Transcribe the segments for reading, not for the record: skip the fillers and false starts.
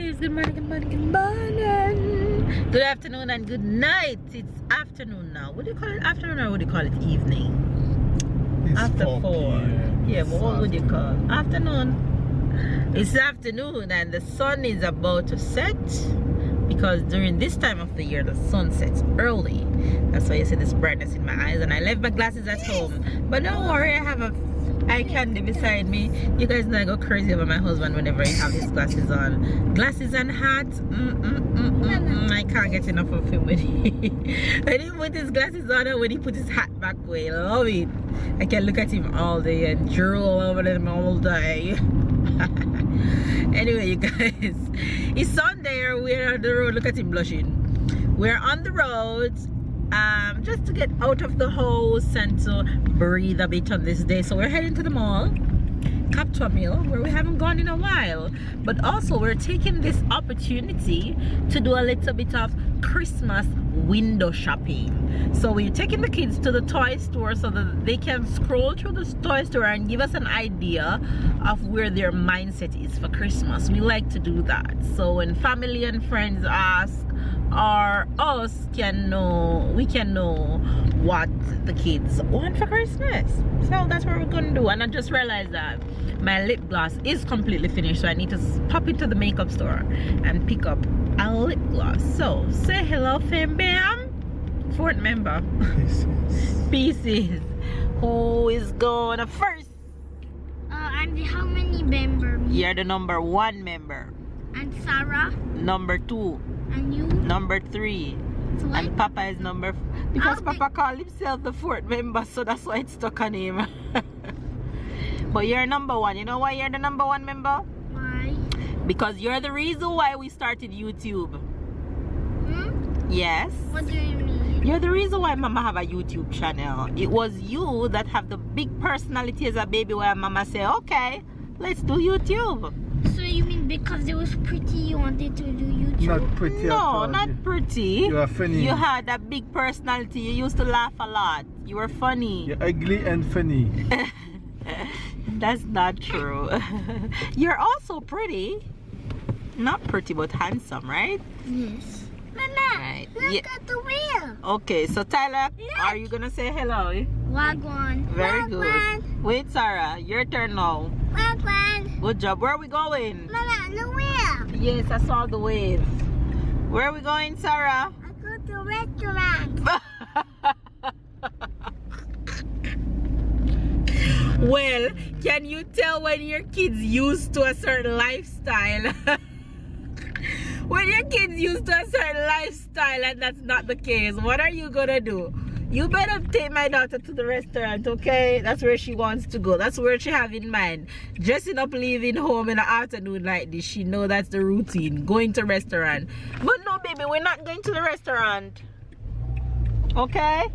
It's good morning, good morning, good morning. Good afternoon and good night. It's afternoon now. What do you call it? Afternoon or what do you call it? Evening? It's After 4. PM. Yeah, but what would you call it? Afternoon. It's afternoon and the sun is about to set, because during this time of the year the sun sets early. That's why you see this brightness in my eyes, and I left my glasses at home. But don't worry, I have a eye candy beside me. You guys know I go crazy over my husband whenever he have his glasses on. Glasses and hats. I can't get enough of him when he put his glasses on and when he put his hat back away. I love it. I can look at him all day and drool over them all day. Anyway, you guys, it's Sunday. We're on the road. Look at him blushing. We're on the road just to get out of the house and to breathe a bit on this day. So we're heading to the mall, Capture Mill, where we haven't gone in a while, but also we're taking this opportunity to do a little bit of Christmas window shopping. So we're taking the kids to the toy store so that they can scroll through the toy store and give us an idea of where their mindset is for Christmas. We like to do that, so when family and friends ask, or us we can know what the kids want for Christmas. So that's what we're gonna do. And I just realized that my lip gloss is completely finished, so I need to pop into the makeup store and pick up a lip gloss. So say hello, fam bam. Fourth member. Pieces. Who is going first? And how many member? You're the number 1 member. And Sarah? Number 2. And you? Number 3. So And Papa is number because Okay. Papa called himself the 4th member, so that's why it's stuck on him. But you're number 1. You know why you're the number 1 member? Why? Because you're the reason why we started YouTube. Hmm? Yes. What do you mean? You're the reason why Mama have a YouTube channel. It was you that have the big personality as a baby, where Mama say, okay, let's do YouTube. So you mean because it was pretty you wanted to do YouTube? Not pretty at No, all. not pretty. You are funny. You had a big personality. You used to laugh a lot. You were funny. You're ugly and funny. That's not true. You're also pretty. Not pretty, but handsome, right? Yes. Mama, Right. look Yeah. at the wheel. Okay, so Tyler, Look. are you gonna say hello? Wagwan. Very Wagwan. good. Wait, Sarah, your turn now. Wagwan. Good job. Where are we going? Mama, the wheel. Yes, I saw the wave. Where are we going, Sarah? I go to restaurant. Well, can you tell when your kids used to a certain lifestyle? When your kids used to a certain lifestyle and that's not the case, what are you gonna do? You better take my daughter to the restaurant, okay? That's where she wants to go. That's where she have in mind. Dressing up, leaving home in the afternoon like this. She know that's the routine. Going to restaurant. But no, baby, we're not going to the restaurant. Okay?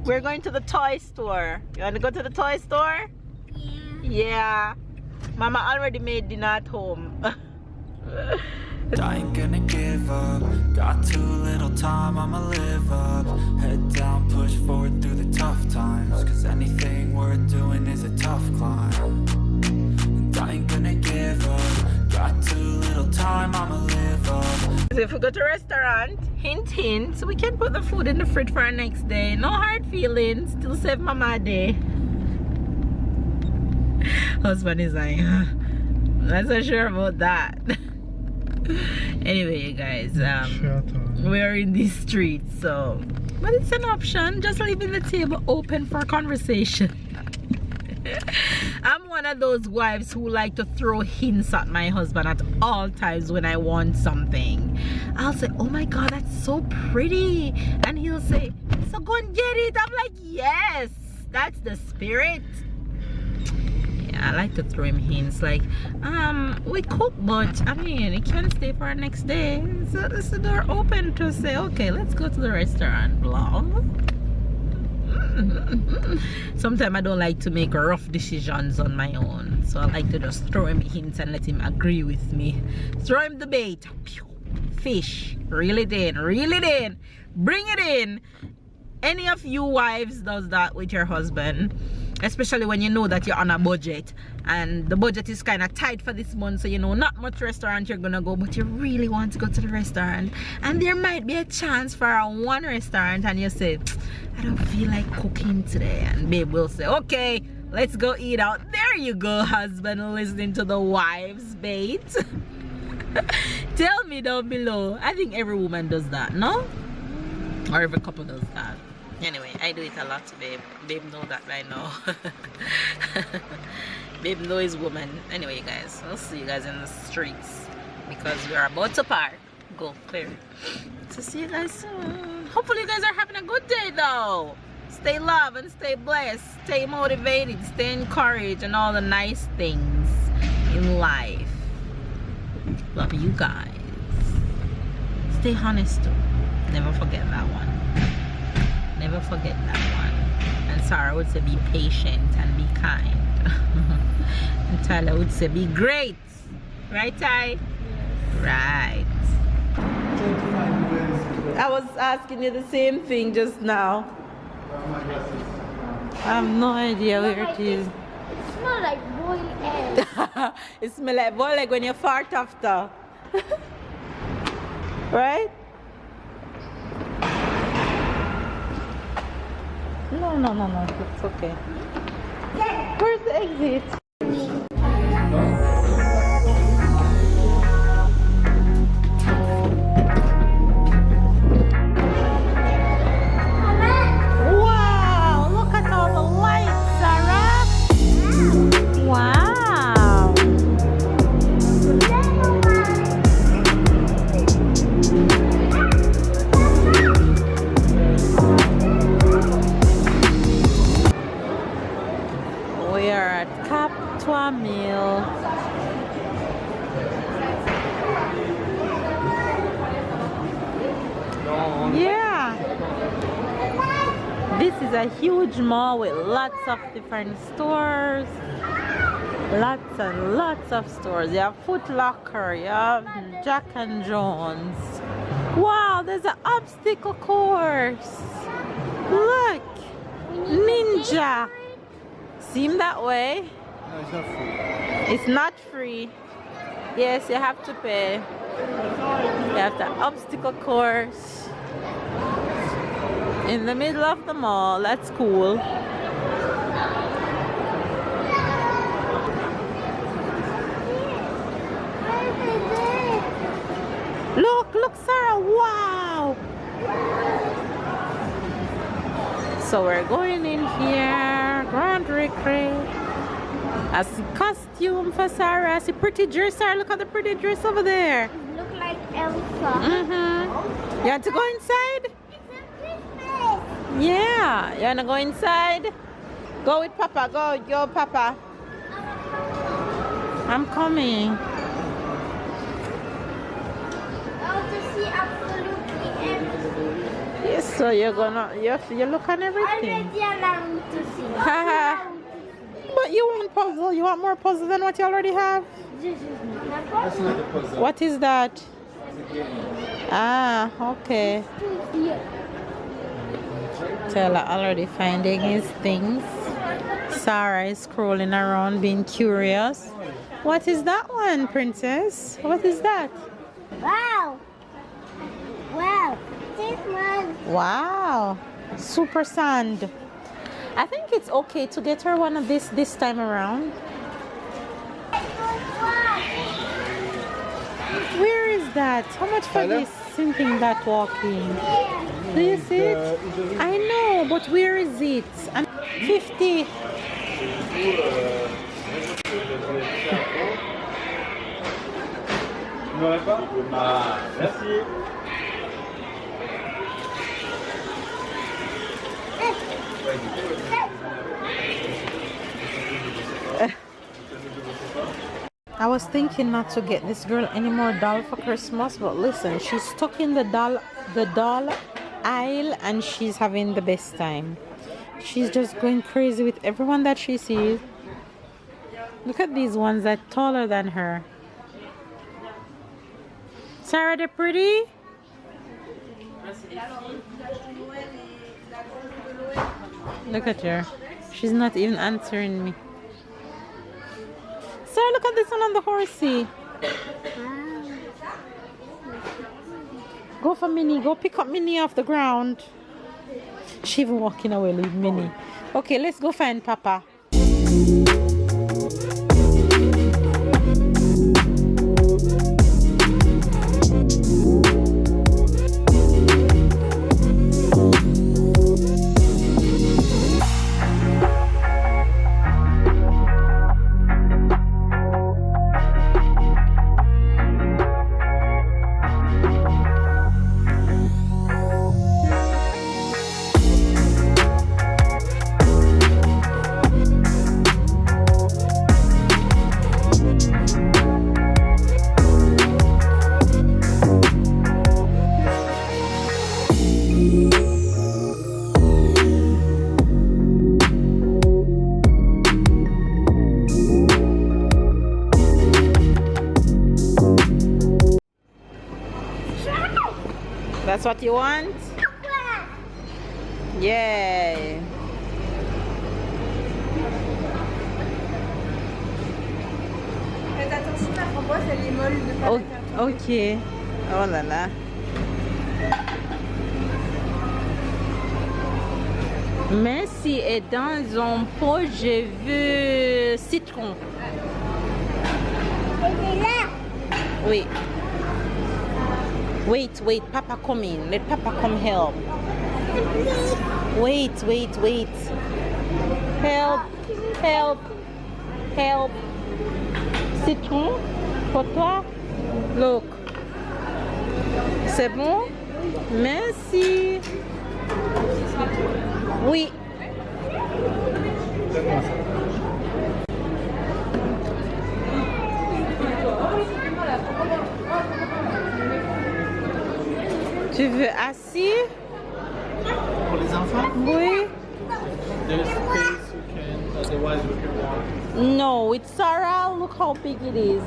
We're going to the toy store. You want to go to the toy store? Yeah. Yeah. Mama already made dinner at home. I ain't gonna give up. Got too little time, I'ma live up. Head down, push forward through the tough times. Cause anything worth doing is a tough climb. And I ain't gonna give up. Got too little time, I'ma live up. So if we go to a restaurant, hint hint, we can put the food in the fridge for our next day. No hard feelings. Still save Mama a day. Husband is like, not so sure about that. Anyway, you guys, we're in these streets, so but it's an option. Just leaving the table open for conversation. I'm one of those wives who like to throw hints at my husband at all times when I want something. I'll say, oh my god, that's so pretty, and he'll say, so go and get it. I'm like, yes, that's the spirit. I like to throw him hints like, we cook, but I mean, it can stay for our next day. So this is the door open to say, okay, let's go to the restaurant. Blah. Sometimes I don't like to make rough decisions on my own, so I like to just throw him hints and let him agree with me. Throw him the bait. Fish. Reel it in. Reel it in. Bring it in. Any of you wives does that with your husband? especially when you know that you're on a budget and the budget is kind of tight for this month, so you know not much restaurant you're gonna go, but you really want to go to the restaurant and there might be a chance for a one restaurant and you say, I don't feel like cooking today, and babe will say, okay, let's go eat out. There you go, husband, listening to the wife's bait. Tell me down below. I think every woman does that, no? Or every couple does that. Anyway, I do it a lot, babe. Babe know that by now. Babe know his woman. Anyway, guys, I'll see you guys in the streets because we are about to park. Go, clear. So see you guys soon. Hopefully you guys are having a good day though. Stay loved and stay blessed. Stay motivated. Stay encouraged and all the nice things in life. Love you guys. Stay honest too. Never forget that one. Never forget that one. And Sarah would say be patient and be kind. And Tyler would say be great. Right, Ty? Right. I was asking you the same thing just now. I have no idea where it is. It smells like boiled egg. It smells like boiled egg when you fart after. Right? No, it's okay. Where's the exit? Wow, look at all the lights, Sarah. Wow. We are at Cap Tuamil. Yeah. This is a huge mall with lots of different stores. Lots and lots of stores. You have Foot Locker, you have Jack and Jones. Wow, there's an obstacle course. Look, Ninja. Seem that way? No, it's not free. It's not free. Yes, you have to pay. You have the obstacle course in the middle of the mall. That's cool. Look, Sarah. Wow. So we're going in here. Grand Recre. I see costume for Sarah. I see pretty dress. Sarah, look at the pretty dress over there. Look like Elsa. You want to go inside? It's a Christmas. Yeah. You want to go inside? Go with Papa. Go, Papa. I'm coming. I want to see absolutely everything. Yes, so you look at everything. Already allow me to see. But you want puzzle? You want more puzzle than what you already have? This is not a That's problem. not a puzzle. What is that? Ah, okay. Taylor already finding his things. Sarah is scrolling around being curious. What is that one, princess? What is that? Wow. Wow. This one. Wow. Super sand. I think it's okay to get her one of this time around. Where is that? How much for Tyler? this something that walking? Do you see it? I know, but where is it? 50. Vous n'aurez pas? Ah, merci. I was thinking not to get this girl any more doll for Christmas, but listen, she's stuck in the doll aisle and she's having the best time. She's just going crazy with everyone that she sees. Look at these ones that are taller than her. Sarah, they're pretty? Look at her. She's not even answering me. Sir, look at this one on the horsey. Go for Minnie. Go pick up Minnie off the ground. She even walking away, leave Minnie. Okay, let's go find Papa. That's what you want? Yay! Faites attention, la framboise elle est molle de pas Oh, la faire tomber. ok. Oh là là. Merci. Et dans un pot, je veux citron. Oui. Wait. Papa come in. Let Papa come help. Wait. Help. Citron pour toi. Look. C'est bon? Merci. Oui. Tu veux assis? Pour les enfants, Oui. there's space you can, otherwise you can walk. No, with Sarah, look how big it is.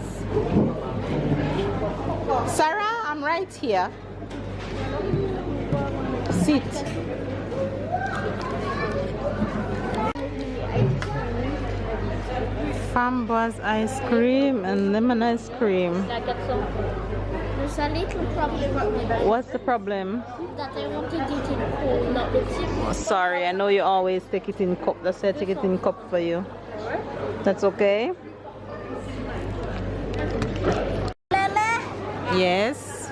Sarah, I'm right here. Sit. Framboise ice cream and lemon ice cream. There's a little problem with it, What's the problem? that I wanted it in cold, not the chip. Oh, sorry, I know you always take it in cup. That's why I take it in cup for you. That's okay? Mama, Yes.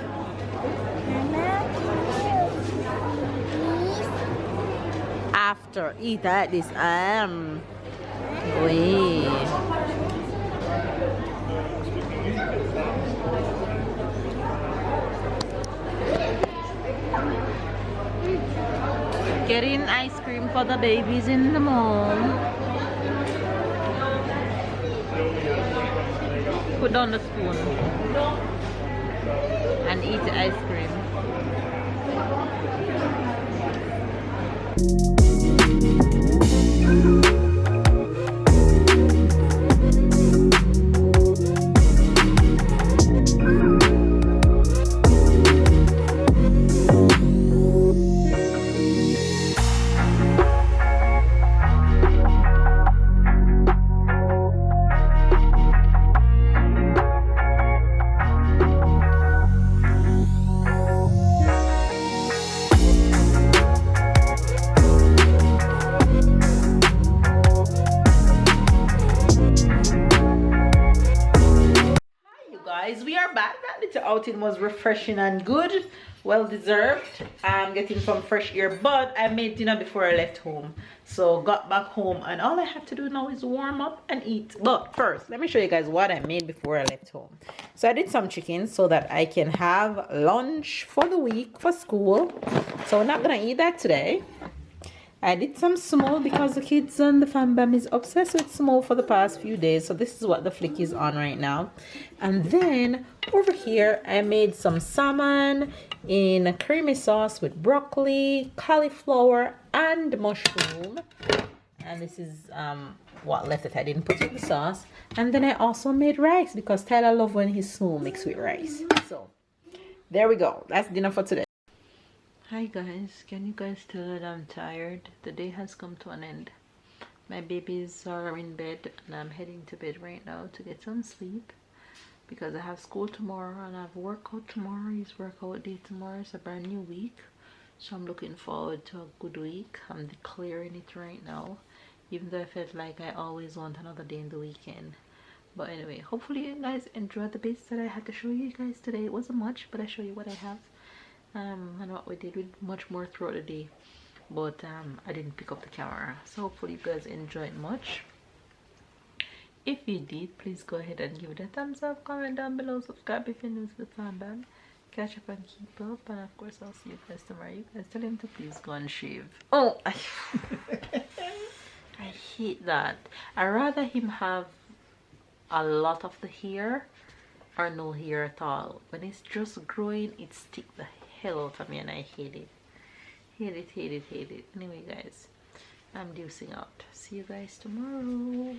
After eat that this wait. Getting ice cream for the babies in the mall. Put down the spoon and eat the ice cream. Guys, we are back. That little outing was refreshing and good, well deserved. I'm getting some fresh air, but I made dinner before I left home, so got back home and all I have to do now is warm up and eat. But first, let me show you guys what I made before I left home. So I did some chicken so that I can have lunch for the week for school, so we're not gonna eat that today. I did some small because the kids and the fam is obsessed with small for the past few days. So this is what the flick is on right now. And then over here, I made some salmon in a creamy sauce with broccoli, cauliflower, and mushroom. And this is what left that I didn't put in the sauce. And then I also made rice because Tyler loves when his small mixed with rice. So there we go. That's dinner for today. Hi guys, can you guys tell that I'm tired? The day has come to an end. My babies are in bed and I'm heading to bed right now to get some sleep because I have school tomorrow and I have workout tomorrow. It's workout day tomorrow. It's a brand new week, so I'm looking forward to a good week. I'm declaring it right now, even though I felt like I always want another day in the weekend. But anyway, hopefully you guys enjoyed the bits that I had to show you guys today. It wasn't much, but I show you what I have and what we did with much more throughout the day. But I didn't pick up the camera, so hopefully you guys enjoyed much. If you did, please go ahead and give it a thumbs up, comment down below, subscribe if you're new to the fandom, catch up and keep up, and of course I'll see you guys tomorrow. You guys tell him to please go and shave. Oh, I hate that. I rather him have a lot of the hair or no hair at all. When it's just growing, it sticks the hell out of me and I hate it. Hate it, hate it, hate it. Anyway guys, I'm deucing out. See you guys tomorrow.